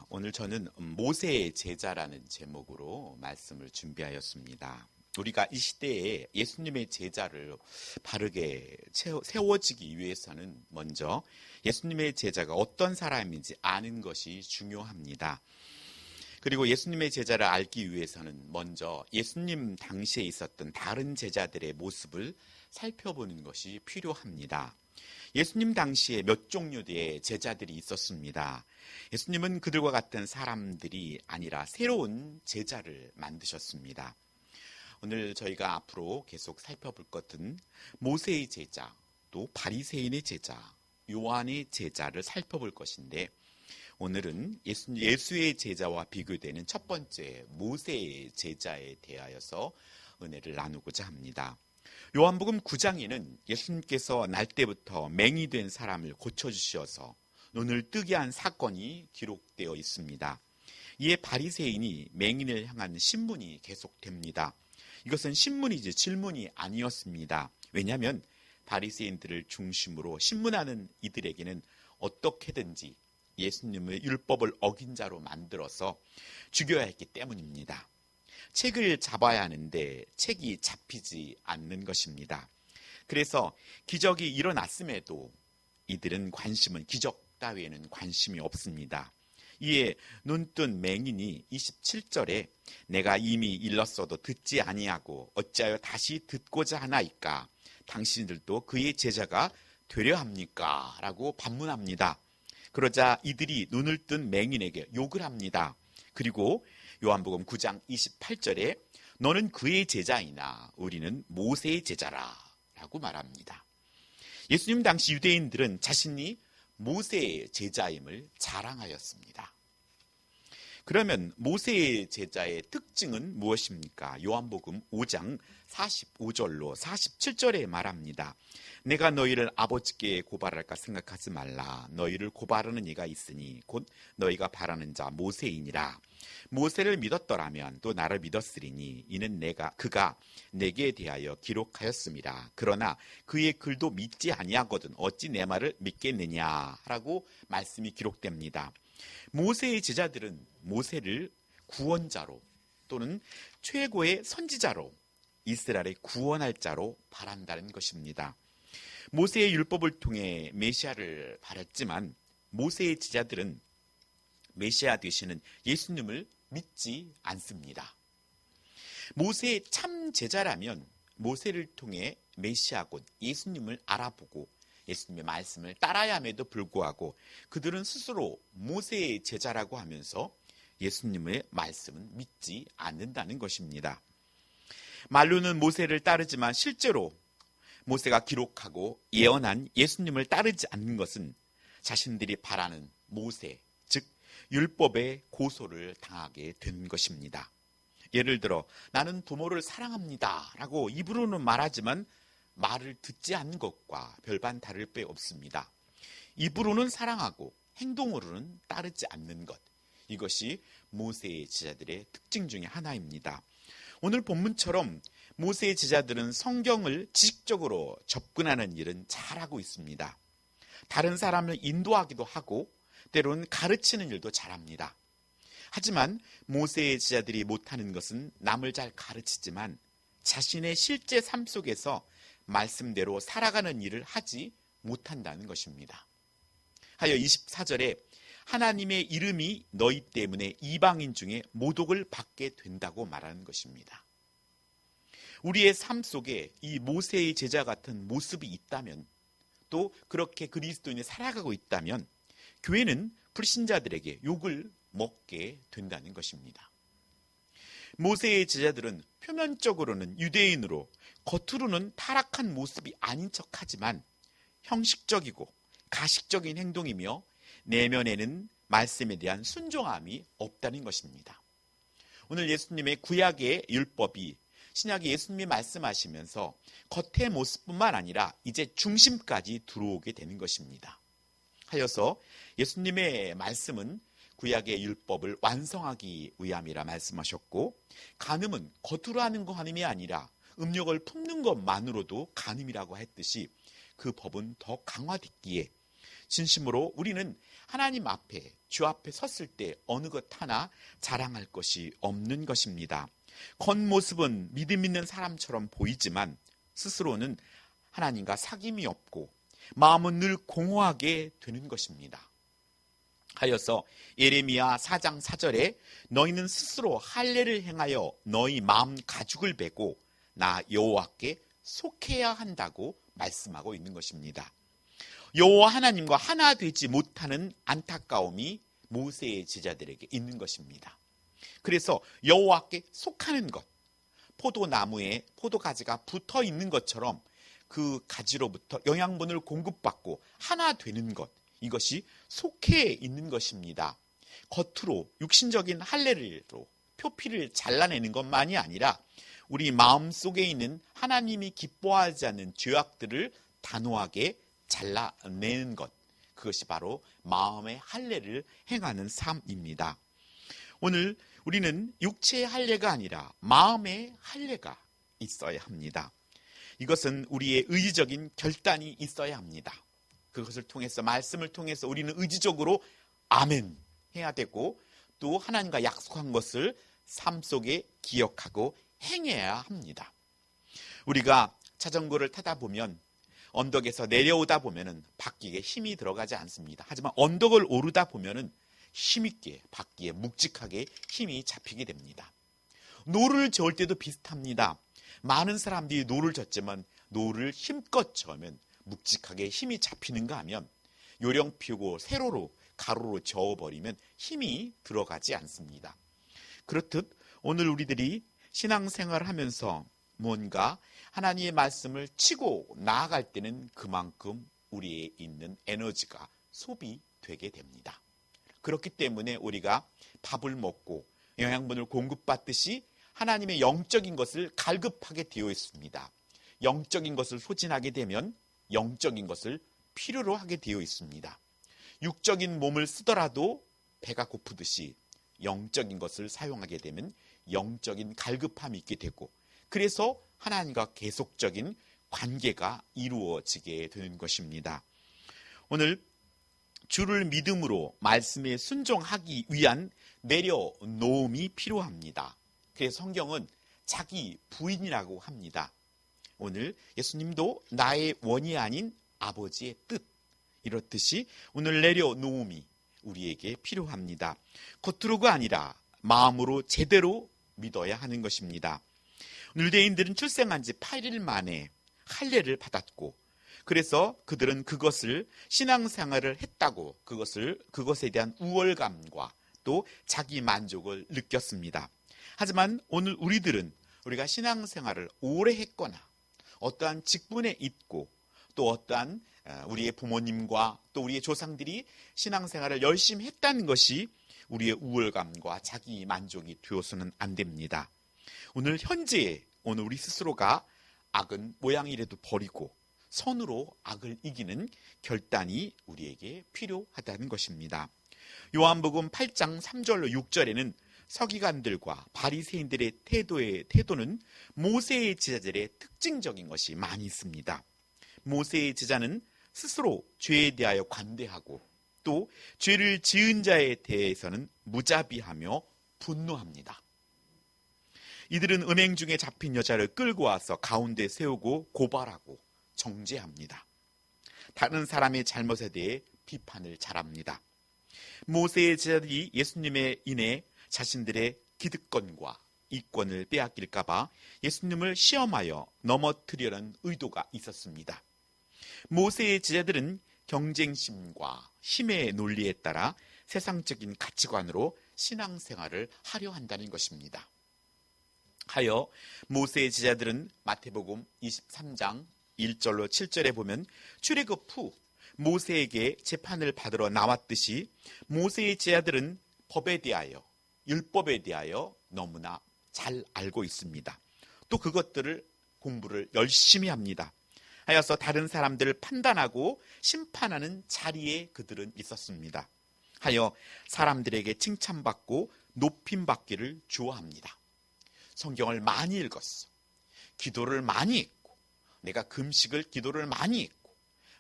오늘 저는 모세의 제자라는 제목으로 말씀을 준비하였습니다. 우리가 이 시대에 예수님의 제자를 바르게 세워지기 위해서는 먼저 예수님의 제자가 어떤 사람인지 아는 것이 중요합니다. 그리고 예수님의 제자를 알기 위해서는 먼저 예수님 당시에 있었던 다른 제자들의 모습을 살펴보는 것이 필요합니다. 예수님 당시에 몇 종류의 제자들이 있었습니다. 예수님은 그들과 같은 사람들이 아니라 새로운 제자를 만드셨습니다. 오늘 저희가 앞으로 계속 살펴볼 것은 모세의 제자, 또 바리새인의 제자, 요한의 제자를 살펴볼 것인데, 오늘은 예수의 제자와 비교되는 첫 번째 모세의 제자에 대하여서 은혜를 나누고자 합니다. 요한복음 9장에는 예수님께서 날 때부터 맹이 된 사람을 고쳐주셔서 눈을 뜨게 한 사건이 기록되어 있습니다. 이에 바리새인이 맹인을 향한 신문이 계속됩니다. 이것은 신문이지 질문이 아니었습니다. 왜냐하면 바리새인들을 중심으로 신문하는 이들에게는 어떻게든지 예수님의 율법을 어긴 자로 만들어서 죽여야 했기 때문입니다. 책을 잡아야 하는데 책이 잡히지 않는 것입니다. 그래서 기적이 일어났음에도 이들은 기적 따위에는 관심이 없습니다. 이에 눈뜬 맹인이 27절에 내가 이미 일렀어도 듣지 아니하고 어찌하여 다시 듣고자 하나이까? 당신들도 그의 제자가 되려 합니까? 라고 반문합니다. 그러자 이들이 눈을 뜬 맹인에게 욕을 합니다. 그리고 요한복음 9장 28절에 너는 그의 제자이나 우리는 모세의 제자라 라고 말합니다. 예수님 당시 유대인들은 자신이 모세의 제자임을 자랑하였습니다. 그러면 모세의 제자의 특징은 무엇입니까? 요한복음 5장 45절로 47절에 말합니다. 내가 너희를 아버지께 고발할까 생각하지 말라. 너희를 고발하는 이가 있으니 곧 너희가 바라는 자 모세이니라. 모세를 믿었더라면 또 나를 믿었으리니 이는 그가 내게 대하여 기록하였음이라. 그러나 그의 글도 믿지 아니하거든 어찌 내 말을 믿겠느냐라고 말씀이 기록됩니다. 모세의 제자들은 모세를 구원자로 또는 최고의 선지자로 이스라엘의 구원할 자로 바란다는 것입니다. 모세의 율법을 통해 메시아를 바랐지만 모세의 제자들은 메시아 되시는 예수님을 믿지 않습니다. 모세의 참 제자라면 모세를 통해 메시아 곧 예수님을 알아보고 예수님의 말씀을 따라야 함에도 불구하고 그들은 스스로 모세의 제자라고 하면서 예수님의 말씀은 믿지 않는다는 것입니다. 말로는 모세를 따르지만 실제로 모세가 기록하고 예언한 예수님을 따르지 않는 것은 자신들이 바라는 모세, 즉 율법의 고소를 당하게 된 것입니다. 예를 들어 나는 부모를 사랑합니다 라고 입으로는 말하지만 말을 듣지 않는 것과 별반 다를 바 없습니다. 입으로는 사랑하고 행동으로는 따르지 않는 것, 이것이 모세의 제자들의 특징 중에 하나입니다. 오늘 본문처럼 모세의 제자들은 성경을 지식적으로 접근하는 일은 잘하고 있습니다. 다른 사람을 인도하기도 하고 때로는 가르치는 일도 잘합니다. 하지만 모세의 제자들이 못하는 것은 남을 잘 가르치지만 자신의 실제 삶 속에서 말씀대로 살아가는 일을 하지 못한다는 것입니다. 하여 24절에 하나님의 이름이 너희 때문에 이방인 중에 모독을 받게 된다고 말하는 것입니다. 우리의 삶 속에 이 모세의 제자 같은 모습이 있다면 또 그렇게 그리스도인이 살아가고 있다면 교회는 불신자들에게 욕을 먹게 된다는 것입니다. 모세의 제자들은 표면적으로는 유대인으로 겉으로는 타락한 모습이 아닌 척하지만 형식적이고 가식적인 행동이며 내면에는 말씀에 대한 순종함이 없다는 것입니다. 오늘 예수님의 구약의 율법이 신약의 예수님이 말씀하시면서 겉의 모습뿐만 아니라 이제 중심까지 들어오게 되는 것입니다. 하여서 예수님의 말씀은 구약의 율법을 완성하기 위함이라 말씀하셨고 간음은 겉으로 하는 간음이 아니라 음욕을 품는 것만으로도 간음이라고 했듯이 그 법은 더 강화됐기에 진심으로 우리는 하나님 앞에, 주 앞에 섰을 때 어느 것 하나 자랑할 것이 없는 것입니다. 겉모습은 믿음 있는 사람처럼 보이지만 스스로는 하나님과 사귐이 없고 마음은 늘 공허하게 되는 것입니다. 하여서 예레미야 4장 4절에 너희는 스스로 할례를 행하여 너희 마음 가죽을 베고 나 여호와께 속해야 한다고 말씀하고 있는 것입니다. 여호와 하나님과 하나 되지 못하는 안타까움이 모세의 제자들에게 있는 것입니다. 그래서 여호와께 속하는 것, 포도나무에 포도가지가 붙어 있는 것처럼 그 가지로부터 영양분을 공급받고 하나 되는 것, 이것이 속해 있는 것입니다. 겉으로 육신적인 할례로 표피를 잘라내는 것만이 아니라 우리 마음속에 있는 하나님이 기뻐하지 않는 죄악들을 단호하게 잘라내는 것, 그것이 바로 마음의 할례를 행하는 삶입니다. 오늘 우리는 육체의 할례가 아니라 마음의 할례가 있어야 합니다. 이것은 우리의 의지적인 결단이 있어야 합니다. 그것을 통해서, 말씀을 통해서 우리는 의지적으로 아멘 해야 되고, 또 하나님과 약속한 것을 삶 속에 기억하고 행해야 합니다. 우리가 자전거를 타다 보면 언덕에서 내려오다 보면은 바퀴에 힘이 들어가지 않습니다. 하지만 언덕을 오르다 보면은 힘있게 바퀴에 묵직하게 힘이 잡히게 됩니다. 노를 저을 때도 비슷합니다. 많은 사람들이 노를 젓지만 노를 힘껏 저으면 묵직하게 힘이 잡히는가 하면 요령 피우고 세로로 가로로 저어버리면 힘이 들어가지 않습니다. 그렇듯 오늘 우리들이 신앙생활을 하면서 뭔가 하나님의 말씀을 치고 나아갈 때는 그만큼 우리에 있는 에너지가 소비되게 됩니다. 그렇기 때문에 우리가 밥을 먹고 영양분을 공급받듯이 하나님의 영적인 것을 갈급하게 되어 있습니다. 영적인 것을 소진하게 되면 영적인 것을 필요로 하게 되어 있습니다. 육적인 몸을 쓰더라도 배가 고프듯이 영적인 것을 사용하게 되면 영적인 갈급함이 있게 되고, 그래서 하나님과 계속적인 관계가 이루어지게 되는 것입니다. 오늘 주를 믿음으로 말씀에 순종하기 위한 내려놓음이 필요합니다. 그래서 성경은 자기 부인이라고 합니다. 오늘 예수님도 나의 원이 아닌 아버지의 뜻, 이렇듯이 오늘 내려놓음이 우리에게 필요합니다. 겉으로가 아니라 마음으로 제대로 믿어야 하는 것입니다. 유대인들은 출생한 지 8일 만에 할례를 받았고, 그래서 그들은 그것을 신앙생활을 했다고 그것에 대한 우월감과 또 자기 만족을 느꼈습니다. 하지만 오늘 우리가 신앙생활을 오래 했거나 어떠한 직분에 있고 또 어떠한 우리의 부모님과 또 우리의 조상들이 신앙생활을 열심히 했다는 것이 우리의 우월감과 자기 만족이 되어서는 안 됩니다. 오늘 현재에 오늘 우리 스스로가 악은 모양이라도 버리고 선으로 악을 이기는 결단이 우리에게 필요하다는 것입니다. 요한복음 8장 3절로 6절에는 서기관들과 바리새인들의 태도는 모세의 제자들의 특징적인 것이 많이 있습니다. 모세의 제자는 스스로 죄에 대하여 관대하고 또 죄를 지은 자에 대해서는 무자비하며 분노합니다. 이들은 은행 중에 잡힌 여자를 끌고 와서 가운데 세우고 고발하고 정죄합니다. 다른 사람의 잘못에 대해 비판을 잘합니다. 모세의 제자들이 예수님에 인해 자신들의 기득권과 이권을 빼앗길까 봐 예수님을 시험하여 넘어뜨리려는 의도가 있었습니다. 모세의 제자들은 경쟁심과 힘의 논리에 따라 세상적인 가치관으로 신앙생활을 하려 한다는 것입니다. 하여 모세의 제자들은 마태복음 23장 1절로 7절에 보면 출애굽 후 모세에게 재판을 받으러 나왔듯이 모세의 제자들은 법에 대하여, 율법에 대하여 너무나 잘 알고 있습니다. 또 그것들을 공부를 열심히 합니다. 하여서 다른 사람들을 판단하고 심판하는 자리에 그들은 있었습니다. 하여 사람들에게 칭찬받고 높임받기를 좋아합니다. 성경을 많이 읽었어. 기도를 많이 했고, 내가 금식을 기도를 많이 했고,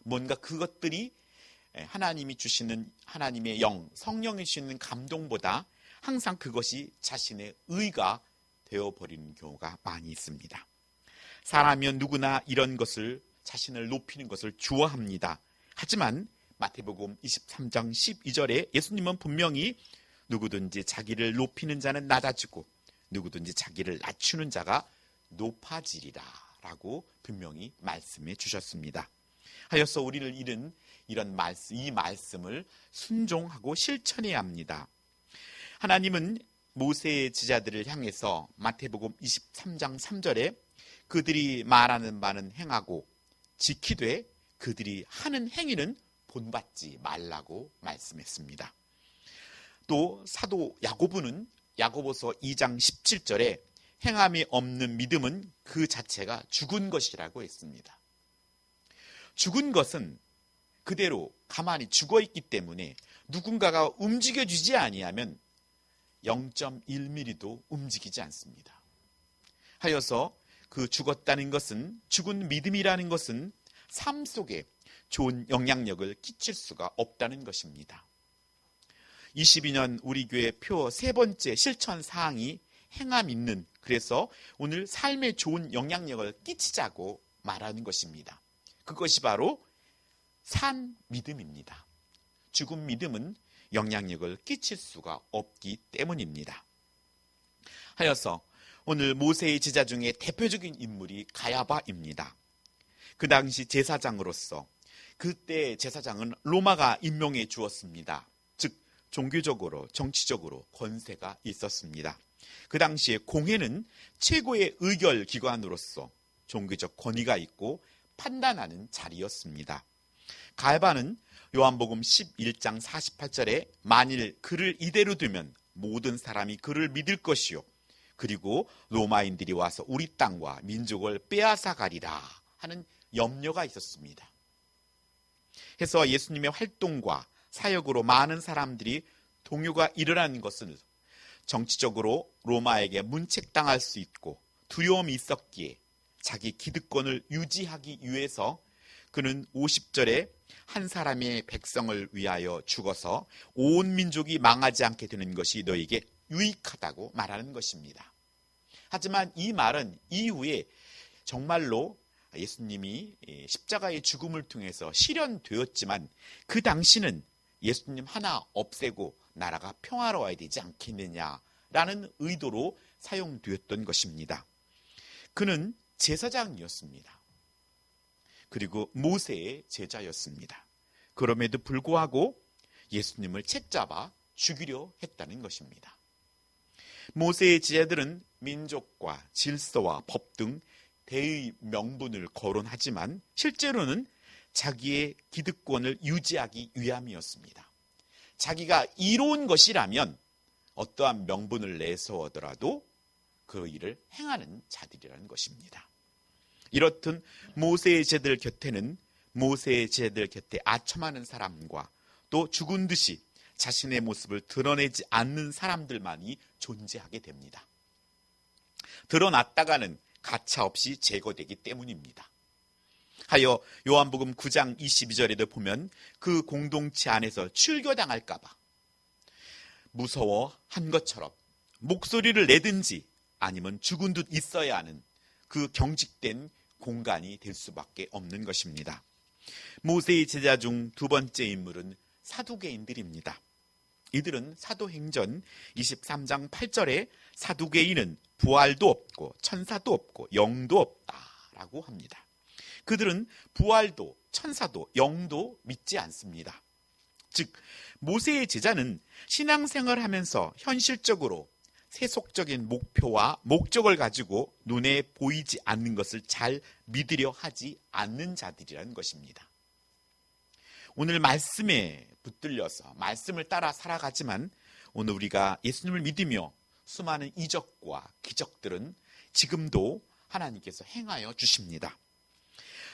뭔가 그것들이 하나님이 주시는 하나님의 영, 성령이 주시는 감동보다 항상 그것이 자신의 의가 되어버리는 경우가 많이 있습니다. 사람이면 누구나 이런 것을, 자신을 높이는 것을 좋아합니다. 하지만 마태복음 23장 12절에 예수님은 분명히 누구든지 자기를 높이는 자는 낮아지고 누구든지 자기를 낮추는 자가 높아지리라 라고 분명히 말씀해 주셨습니다. 하여서 우리를 잃은 이 말씀을 순종하고 실천해야 합니다. 하나님은 모세의 제자들을 향해서 마태복음 23장 3절에 그들이 말하는 바는 행하고 지키되 그들이 하는 행위는 본받지 말라고 말씀했습니다. 또 사도 야고보는 야고보서 2장 17절에 행함이 없는 믿음은 그 자체가 죽은 것이라고 했습니다. 죽은 것은 그대로 가만히 죽어있기 때문에 누군가가 움직여주지 아니하면 0.1mm도 움직이지 않습니다. 하여서 그 죽었다는 것은, 죽은 믿음이라는 것은 삶 속에 좋은 영향력을 끼칠 수가 없다는 것입니다. 22년 우리 교회 표 세 번째 실천 사항이 행함 있는, 그래서 오늘 삶에 좋은 영향력을 끼치자고 말하는 것입니다. 그것이 바로 산 믿음입니다. 죽은 믿음은 영향력을 끼칠 수가 없기 때문입니다. 하여서 오늘 모세의 제자 중에 대표적인 인물이 가야바입니다. 그 당시 제사장으로서, 그때 제사장은 로마가 임명해 주었습니다. 즉 종교적으로 정치적으로 권세가 있었습니다. 그 당시에 공회는 최고의 의결 기관으로서 종교적 권위가 있고 판단하는 자리였습니다. 가야바는 요한복음 11장 48절에 만일 그를 이대로 두면 모든 사람이 그를 믿을 것이요 그리고 로마인들이 와서 우리 땅과 민족을 빼앗아 가리라 하는 염려가 있었습니다. 해서 예수님의 활동과 사역으로 많은 사람들이 동요가 일어나는 것은 정치적으로 로마에게 문책당할 수 있고 두려움이 있었기에 자기 기득권을 유지하기 위해서 그는 50절에 한 사람의 백성을 위하여 죽어서 온 민족이 망하지 않게 되는 것이 너에게 유익하다고 말하는 것입니다. 하지만 이 말은 이후에 정말로 예수님이 십자가의 죽음을 통해서 실현되었지만 그 당시는 예수님 하나 없애고 나라가 평화로워야 되지 않겠느냐라는 의도로 사용되었던 것입니다. 그는 제사장이었습니다. 그리고 모세의 제자였습니다. 그럼에도 불구하고 예수님을 책잡아 죽이려 했다는 것입니다. 모세의 제자들은 민족과 질서와 법 등 대의 명분을 거론하지만 실제로는 자기의 기득권을 유지하기 위함이었습니다. 자기가 이로운 것이라면 어떠한 명분을 내세우더라도 그 일을 행하는 자들이라는 것입니다. 이렇듯 모세의 제자들 곁에 아첨하는 사람과 또 죽은 듯이 자신의 모습을 드러내지 않는 사람들만이 존재하게 됩니다. 드러났다가는 가차없이 제거되기 때문입니다. 하여 요한복음 9장 22절에도 보면 그 공동체 안에서 출교당할까 봐 무서워한 것처럼 목소리를 내든지 아니면 죽은 듯 있어야 하는 그 경직된 공간이 될 수밖에 없는 것입니다. 모세의 제자 중 두 번째 인물은 사두개인들입니다. 이들은 사도행전 23장 8절에 사두개인은 부활도 없고 천사도 없고 영도 없다라고 합니다. 그들은 부활도 천사도 영도 믿지 않습니다. 즉 모세의 제자는 신앙생활을 하면서 현실적으로 세속적인 목표와 목적을 가지고 눈에 보이지 않는 것을 잘 믿으려 하지 않는 자들이라는 것입니다. 오늘 말씀에 붙들려서 말씀을 따라 살아가지만 오늘 우리가 예수님을 믿으며 수많은 이적과 기적들은 지금도 하나님께서 행하여 주십니다.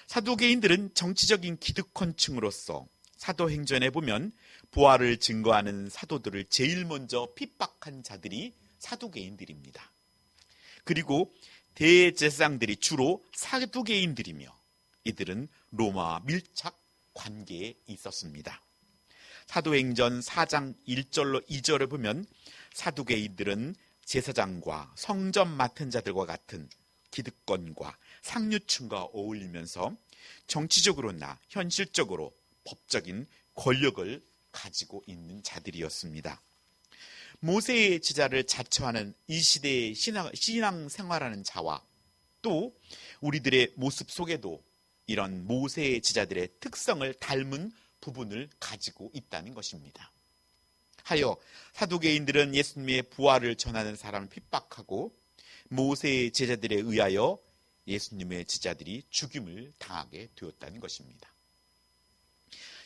사두개인들은 정치적인 기득권층으로서 사도행전에 보면 부활을 증거하는 사도들을 제일 먼저 핍박한 자들이 사두개인들입니다. 그리고 대제사장들이 주로 사두개인들이며 이들은 로마와 밀착 관계에 있었습니다. 사도행전 4장 1절로 2절을 보면 사두개인들은 제사장과 성전 맡은 자들과 같은 기득권과 상류층과 어울리면서 정치적으로나 현실적으로 법적인 권력을 가지고 있는 자들이었습니다. 모세의 제자를 자처하는 이 시대의 신앙생활하는 자와 또 우리들의 모습 속에도 이런 모세의 제자들의 특성을 닮은 부분을 가지고 있다는 것입니다. 하여 사두개인들은 예수님의 부활을 전하는 사람을 핍박하고 모세의 제자들에 의하여 예수님의 제자들이 죽임을 당하게 되었다는 것입니다.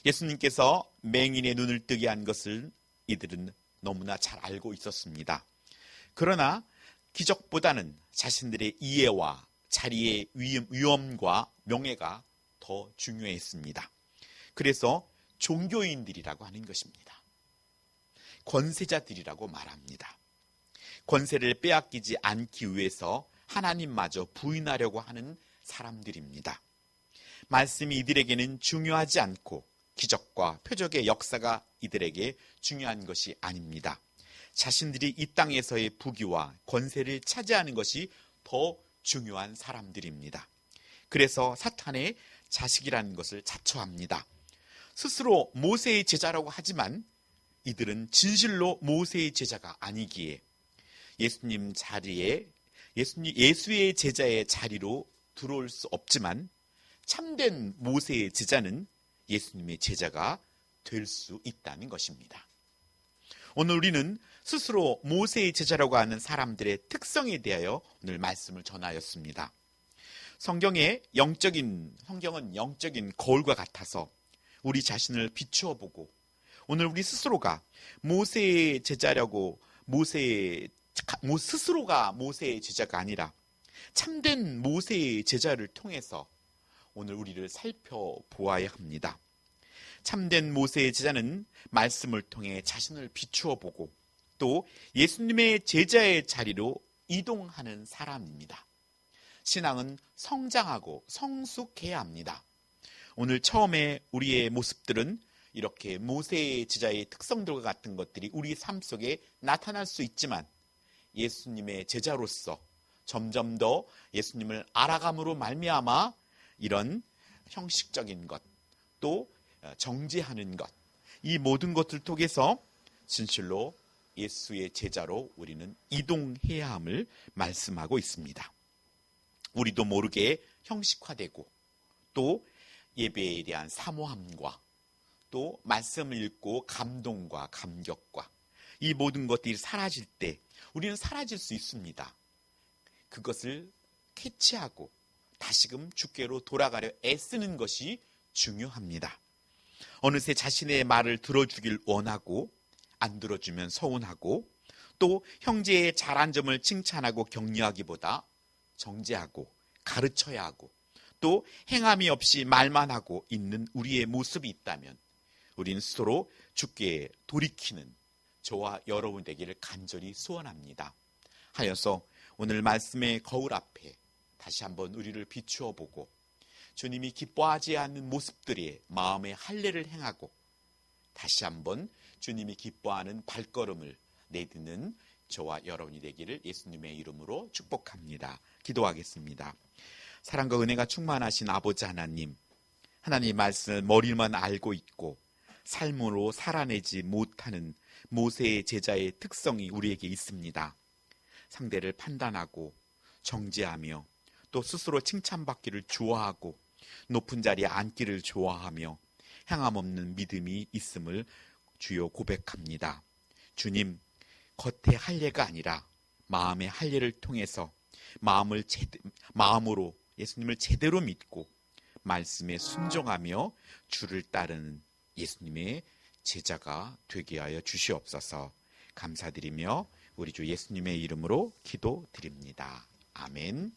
예수님께서 맹인의 눈을 뜨게 한 것을 이들은 너무나 잘 알고 있었습니다. 그러나 기적보다는 자신들의 이해와 자리의 위엄과 명예가 더 중요했습니다. 그래서 종교인들이라고 하는 것입니다. 권세자들이라고 말합니다. 권세를 빼앗기지 않기 위해서 하나님마저 부인하려고 하는 사람들입니다. 말씀이 이들에게는 중요하지 않고 기적과 표적의 역사가 이들에게 중요한 것이 아닙니다. 자신들이 이 땅에서의 부귀와 권세를 차지하는 것이 더 중요한 사람들입니다. 그래서 사탄의 자식이라는 것을 자처합니다. 스스로 모세의 제자라고 하지만 이들은 진실로 모세의 제자가 아니기에 예수님 자리에 예수의 제자의 자리로 들어올 수 없지만 참된 모세의 제자는 예수님의 제자가 될 수 있다는 것입니다. 오늘 우리는 스스로 모세의 제자라고 하는 사람들의 특성에 대하여 오늘 말씀을 전하였습니다. 성경은 영적인 거울과 같아서 우리 자신을 비추어 보고 오늘 우리 스스로가 모세의 제자라고 스스로가 모세의 제자가 아니라 참된 모세의 제자를 통해서 오늘 우리를 살펴보아야 합니다. 참된 모세의 제자는 말씀을 통해 자신을 비추어 보고 또 예수님의 제자의 자리로 이동하는 사람입니다. 신앙은 성장하고 성숙해야 합니다. 오늘 처음에 우리의 모습들은 이렇게 모세의 제자의 특성들과 같은 것들이 우리 삶 속에 나타날 수 있지만 예수님의 제자로서 점점 더 예수님을 알아감으로 말미암아 이런 형식적인 것, 또 정죄하는 것, 이 모든 것을 통해서 진실로 예수의 제자로 우리는 이동해야 함을 말씀하고 있습니다. 우리도 모르게 형식화되고 또 예배에 대한 사모함과 또 말씀을 읽고 감동과 감격과 이 모든 것들이 사라질 때 우리는 사라질 수 있습니다. 그것을 캐치하고 다시금 주께로 돌아가려 애쓰는 것이 중요합니다. 어느새 자신의 말을 들어주길 원하고 안 들어주면 서운하고 또 형제의 잘한 점을 칭찬하고 격려하기보다 정죄하고 가르쳐야 하고 또 행함이 없이 말만 하고 있는 우리의 모습이 있다면 우리는 스스로 주께 돌이키는 저와 여러분 되기를 간절히 소원합니다. 하여서 오늘 말씀의 거울 앞에 다시 한번 우리를 비추어 보고 주님이 기뻐하지 않는 모습들이 마음의 할례를 행하고 다시 한번 주님이 기뻐하는 발걸음을 내딛는 저와 여러분이 되기를 예수님의 이름으로 축복합니다. 기도하겠습니다. 사랑과 은혜가 충만하신 아버지 하나님, 하나님 말씀을 머리만 알고 있고 삶으로 살아내지 못하는 모세의 제자의 특성이 우리에게 있습니다. 상대를 판단하고 정죄하며 또 스스로 칭찬받기를 좋아하고 높은 자리에 앉기를 좋아하며 향함 없는 믿음이 있음을 주여 고백합니다. 주님, 겉의 할례가 아니라 마음의 할례를 통해서 마음으로 예수님을 제대로 믿고 말씀에 순종하며 주를 따르는 예수님의 제자가 되게 하여 주시옵소서. 감사드리며 우리 주 예수님의 이름으로 기도드립니다. 아멘.